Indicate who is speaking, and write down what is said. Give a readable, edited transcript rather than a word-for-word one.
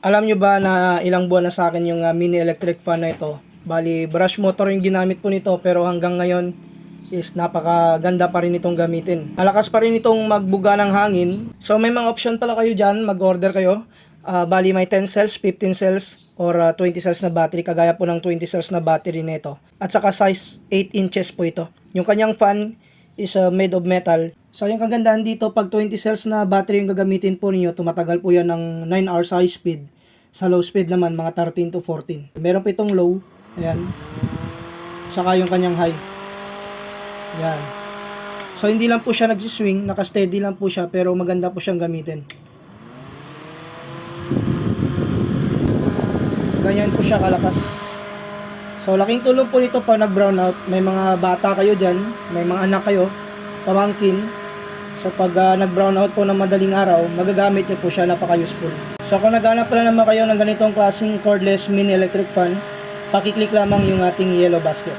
Speaker 1: Alam nyo ba na ilang buwan na sa akin yung mini electric fan na ito? Bali, brush motor yung ginamit po nito pero hanggang ngayon is napakaganda pa rin itong gamitin. Malakas pa rin itong magbuga ng hangin. So may mga option pala kayo dyan, mag-order kayo. Bali may 10 cells, 15 cells, or 20 cells na battery. Kagaya po ng 20 cells na battery nito. At saka size 8 inches po ito. Yung kanyang fan is made of metal. So yung kagandahan dito, pag 20 cells na battery yung gagamitin po niyo, tumatagal po yan ng 9 hours high speed. Sa low speed naman, mga 13 to 14. Meron pa itong low, ayan. Saka yung kanyang high. Ayan. So hindi lang po siya nagsiswing, naka-steady lang po siya, pero maganda po siyang gamitin. Ganyan po siya kalakas. So laking tulong po nito pag nag-brownout. May mga bata kayo dyan, may mga anak kayo, pamangkin. So pag nag-brownout po ng madaling araw, magagamit niyo po siya, napaka-useful. So kung naghanap pala naman kayo ng ganitong klaseng cordless mini electric fan, pakiclick lamang yung ating yellow basket.